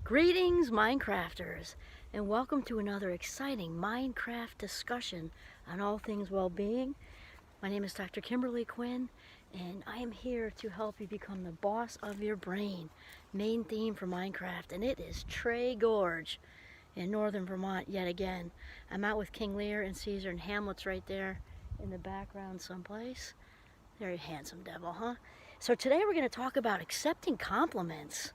Greetings, Minecrafters, and welcome to another exciting Minecraft discussion on all things well-being. My name is Dr. Kimberly Quinn, and I am here to help you become the boss of your brain. Main theme for Minecraft, and it is Trey Gorge in northern Vermont yet again. I'm out with King Lear and Caesar, and Hamlet's right there in the background someplace. Very handsome devil, huh? So today we're going to talk about accepting compliments.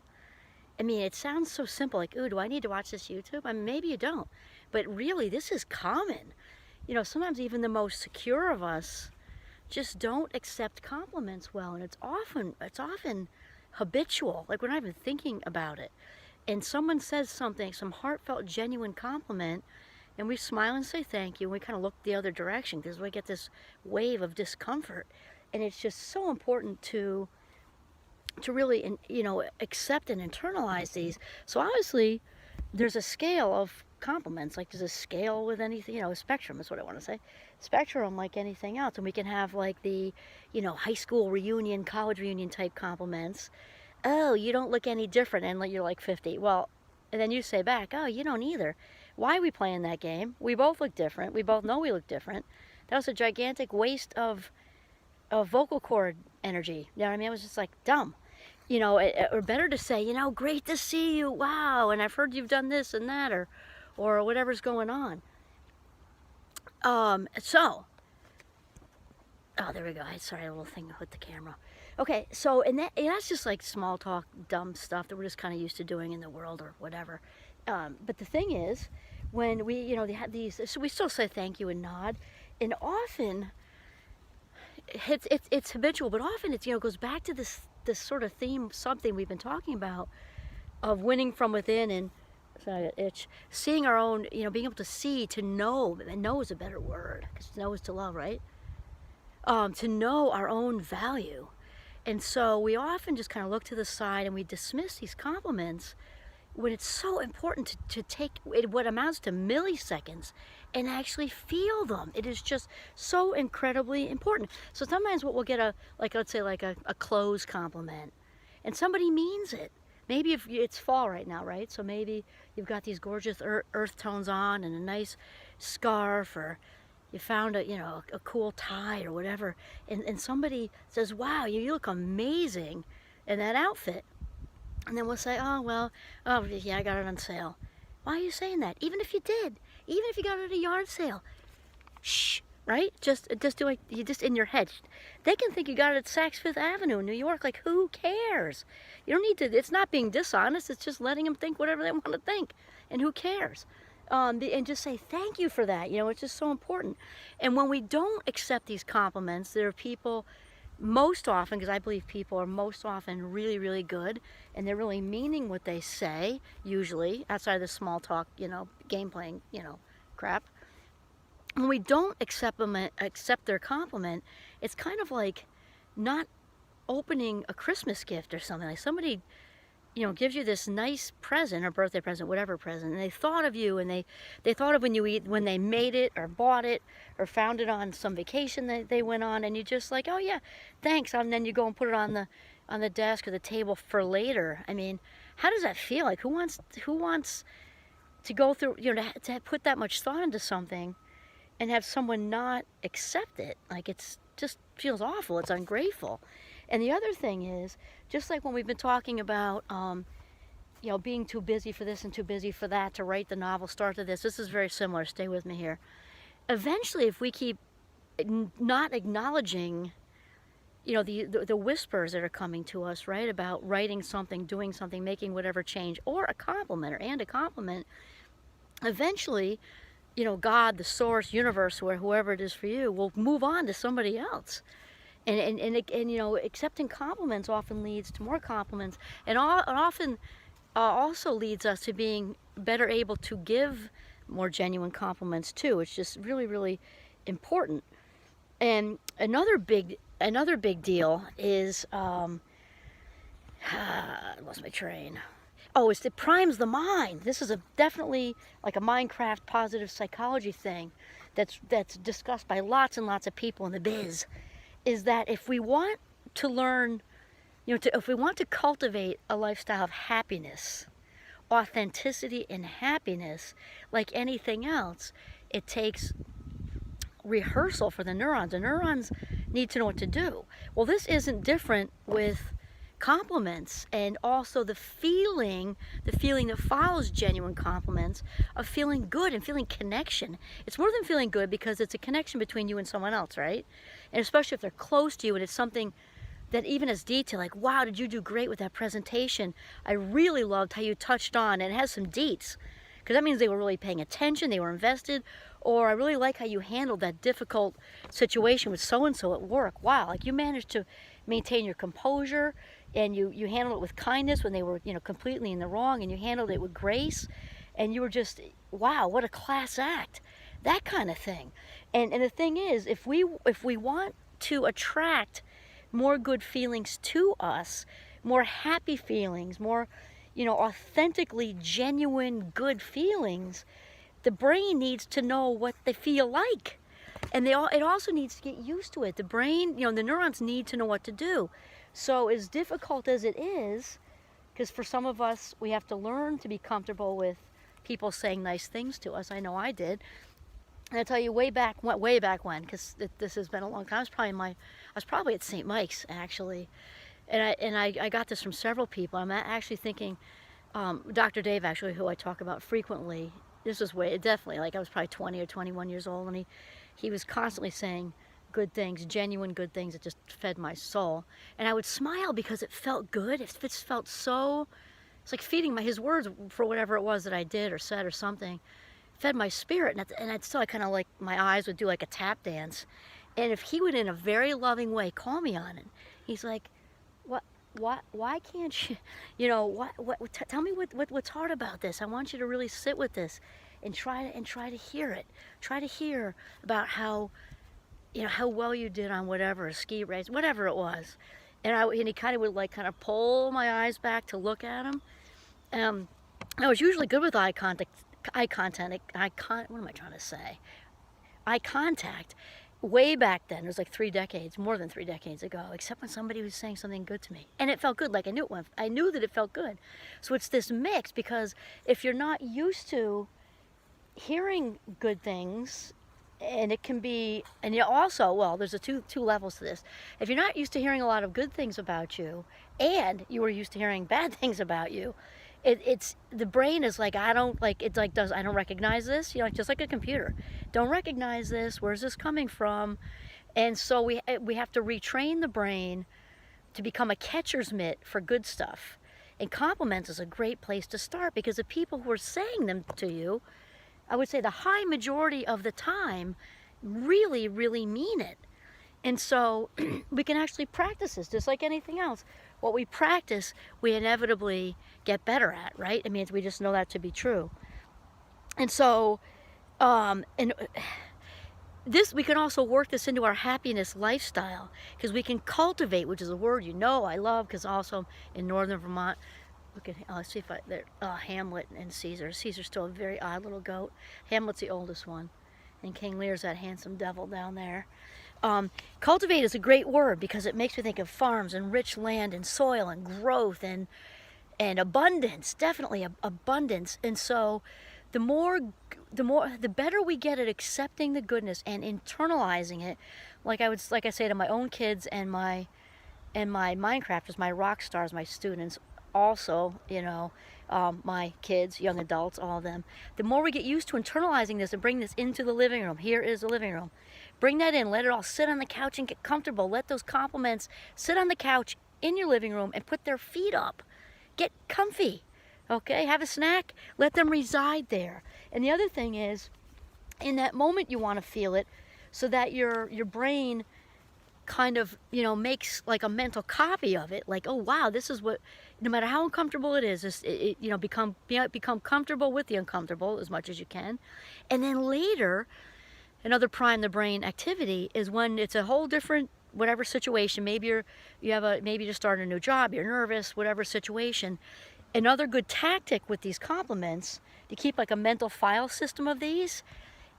I mean, it sounds so simple, like, ooh, do I need to watch this YouTube? I mean, maybe you don't. But really, this is common. You know, sometimes even the most secure of us just don't accept compliments well. And it's often habitual. Like, we're not even thinking about it. And someone says something, some heartfelt, genuine compliment, and we smile and say thank you, and we kind of look the other direction because we get this wave of discomfort. And it's just so important to really, accept and internalize these. So obviously, there's a scale of compliments. Like there's a scale with anything, a spectrum is what I want to say. Spectrum like anything else. And we can have like the, high school reunion, college reunion type compliments. Oh, you don't look any different, and you're like 50. Well, and then you say back, oh, you don't either. Why are we playing that game? We both look different. We both know we look different. That was a gigantic waste of vocal cord energy. You know what I mean? It was just like dumb. Or better to say, great to see you, wow, and I've heard you've done this and that, or whatever's going on. Oh, there we go. Sorry, a little thing with the camera. Okay, so, and that's just like small talk, dumb stuff that we're just kind of used to doing in the world or whatever. But the thing is, when we, they have these, so we still say thank you and nod, and often, it's habitual, but often it's, goes back to this sort of theme, something we've been talking about, of winning from within and, sorry, itch, seeing our own, being able to see, to know, and know is a better word, because know is to love, right? To know our own value. And so we often just kind of look to the side and we dismiss these compliments when it's so important to take what amounts to milliseconds and actually feel them. It is just so incredibly important. So sometimes we'll get let's say a clothes compliment, and somebody means it. Maybe if it's fall right now, right? So maybe you've got these gorgeous earth tones on and a nice scarf, or you found a cool tie or whatever, and somebody says, wow, you look amazing in that outfit. And then we'll say, oh, well, oh, yeah, I got it on sale. Why are you saying that? Even if you did, even if you got it at a yard sale, shh, right? Just do like, you just in your head. They can think you got it at Saks Fifth Avenue in New York. Like, who cares? You don't need to, it's not being dishonest. It's just letting them think whatever they want to think. And who cares? And just say thank you for that. It's just so important. And when we don't accept these compliments, there are people, most often, because I believe people are most often really, really good, and they're really meaning what they say, usually, outside of the small talk, game playing, crap. When we don't accept their compliment, it's kind of like not opening a Christmas gift or something. Like somebody, gives you this nice present, or birthday present, whatever present, and they thought of you, and they thought of when they made it, or bought it, or found it on some vacation that they went on, and you just like, oh yeah, thanks, and then you go and put it on the desk or the table for later. I mean, how does that feel? Like, who wants to go through, to put that much thought into something and have someone not accept it? Like, it's just feels awful. It's ungrateful. And the other thing is, just like when we've been talking about, being too busy for this and too busy for that to write the novel, start to this is very similar. Stay with me here. Eventually, if we keep not acknowledging, the whispers that are coming to us, right, about writing something, doing something, making whatever change, or a compliment, a compliment, eventually, God, the source, universe, or whoever it is for you, will move on to somebody else. And accepting compliments often leads to more compliments, and often also leads us to being better able to give more genuine compliments too. It's just really, really important. And another big deal is I lost my train. Oh, it primes the mind. This is definitely like a Minecraft positive psychology thing that's discussed by lots and lots of people in the biz. Is that if we want to learn, if we want to cultivate a lifestyle of happiness, authenticity and happiness, like anything else, it takes rehearsal for the neurons. The neurons need to know what to do. Well, this isn't different with compliments, and also the feeling that follows genuine compliments, of feeling good and feeling connection. It's more than feeling good, because it's a connection between you and someone else, right? And especially if they're close to you, and it's something that even as detail, like, wow, did you do great with that presentation? I really loved how you touched on, and it has some deets, because that means they were really paying attention, they were invested. Or I really like how you handled that difficult situation with so-and-so at work. Wow, like you managed to maintain your composure, and you handled it with kindness when they were, completely in the wrong, and you handled it with grace, and you were just, wow, what a class act. That kind of thing. And the thing is, if we want to attract more good feelings to us, more happy feelings, more, authentically genuine good feelings, the brain needs to know what they feel like. And it also needs to get used to it. The brain, the neurons need to know what to do. So as difficult as it is, because for some of us, we have to learn to be comfortable with people saying nice things to us. I know I did. And I tell you, way back when, because this has been a long time. I was probably at St. Mike's, actually. And I got this from several people. I'm actually thinking, Dr. Dave, actually, who I talk about frequently, this was definitely, like I was probably 20 or 21 years old, and he was constantly saying good things, genuine good things that just fed my soul. And I would smile because it felt good. It just felt so, it's like feeding his words for whatever it was that I did or said or something, fed my spirit. And so I kind of, like, my eyes would do like a tap dance. And if he would, in a very loving way, call me on it, he's like, why can't you, tell me what's hard about this. I want you to really sit with this and try to hear it. Try to hear about how well you did on whatever, a ski race, whatever it was. And he kind of would kind of pull my eyes back to look at him. I was usually good with eye contact, what am I trying to say? Eye contact. Way back then, it was like more than 3 decades ago, except when somebody was saying something good to me. And it felt good, like I knew that it felt good. So it's this mix, because if you're not used to hearing good things, and it can be, and also, well, there's two levels to this. If you're not used to hearing a lot of good things about you, and you were used to hearing bad things about you, it's the brain is like, I don't recognize this, just like a computer. Don't recognize this. Where's this coming from? And so we have to retrain the brain to become a catcher's mitt for good stuff. And compliments is a great place to start, because the people who are saying them to you, I would say the high majority of the time, really, really mean it. And so we can actually practice this just like anything else. What we practice, we inevitably get better at, right? It means we just know that to be true. And so, we can also work this into our happiness lifestyle, because we can cultivate, which is a word I love, because also in northern Vermont, look at, let's see if Hamlet and Caesar. Caesar's still a very odd little goat. Hamlet's the oldest one, and King Lear's that handsome devil down there. Cultivate is a great word, because it makes me think of farms and rich land and soil and growth and abundance, definitely abundance. And so the better we get at accepting the goodness and internalizing it, like I say to my own kids and my Minecrafters, my rock stars, my students, also, my kids, young adults, all of them, the more we get used to internalizing this and bring this into the living room. Here is the living room. Bring that in, let it all sit on the couch and get comfortable. Let those compliments sit on the couch in your living room and put their feet up. Get comfy, okay? Have a snack, let them reside there. And the other thing is, in that moment you want to feel it, so that your brain kind of, makes like a mental copy of it, like, oh wow, this is what, no matter how uncomfortable it is, become comfortable with the uncomfortable as much as you can. And then later, another prime the brain activity is when it's a whole different whatever situation. Maybe you just started a new job, you're nervous, whatever situation. Another good tactic with these compliments, to keep like a mental file system of these,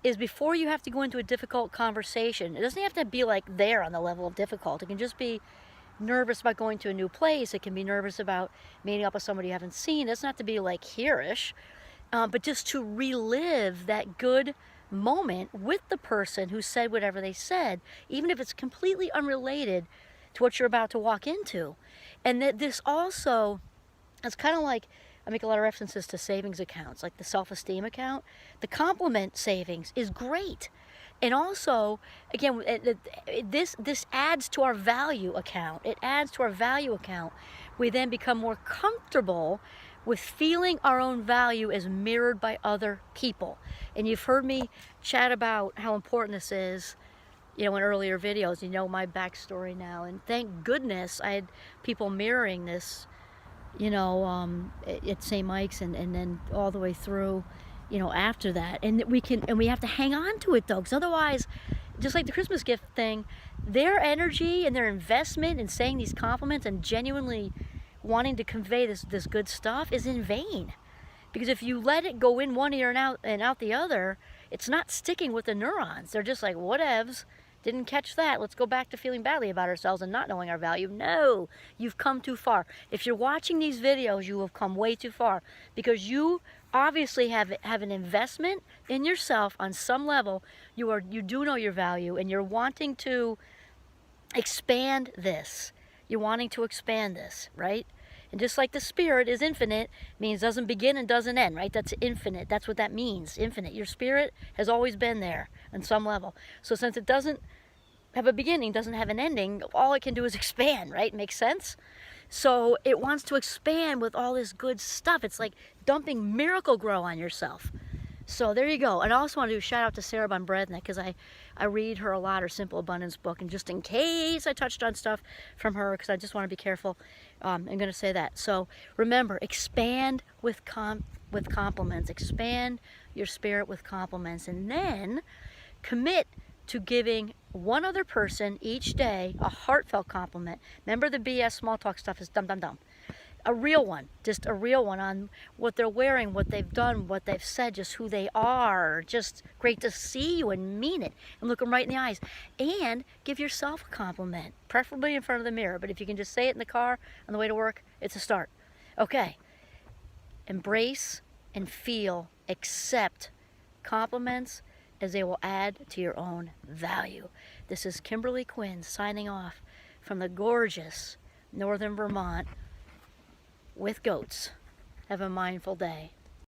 is before you have to go into a difficult conversation. It doesn't have to be like there on the level of difficult. It can just be nervous about going to a new place. It can be nervous about meeting up with somebody you haven't seen. It's not to be like here-ish, but just to relive that good moment with the person who said whatever they said, even if it's completely unrelated to what you're about to walk into. And that this also, it's kind of like, I make a lot of references to savings accounts, like the self-esteem account. The compliment savings is great. And also, again, this adds to our value account. It adds to our value account. We then become more comfortable with feeling our own value as mirrored by other people. And you've heard me chat about how important this is, in earlier videos. You know my backstory now. And thank goodness I had people mirroring this, at St. Mike's and then all the way through, after that. And we have to hang on to it though, because otherwise, just like the Christmas gift thing, their energy and their investment in saying these compliments and genuinely wanting to convey this good stuff is in vain. Because if you let it go in one ear and out the other, it's not sticking with the neurons. They're just like, whatevs, didn't catch that. Let's go back to feeling badly about ourselves and not knowing our value. No, you've come too far. If you're watching these videos, you have come way too far, because you obviously have an investment in yourself on some level. You do know your value, and you're wanting to expand this. You're wanting to expand this, right? And just like the spirit is infinite, means doesn't begin and doesn't end, right? That's infinite. That's what that means, infinite. Your spirit has always been there on some level. So since it doesn't have a beginning, doesn't have an ending, all it can do is expand, right? Makes sense? So it wants to expand with all this good stuff. It's like dumping Miracle Grow on yourself. So there you go. And I also want to do a shout out to Sarah Von Brednek, because I read her a lot, her Simple Abundance book, and just in case I touched on stuff from her, because I just want to be careful, I'm going to say that. So remember, expand with compliments. Expand your spirit with compliments, and then commit to giving one other person each day a heartfelt compliment. Remember, the BS small talk stuff is dumb, dumb, dumb. A real one, just a real one on what they're wearing, what they've done, what they've said, just who they are. Just great to see you and mean it and look them right in the eyes. And give yourself a compliment, preferably in front of the mirror. But if you can just say it in the car on the way to work, it's a start. Okay. Embrace and feel, accept compliments, as they will add to your own value. This is Kimberly Quinn signing off from the gorgeous northern Vermont with goats. Have a mindful day.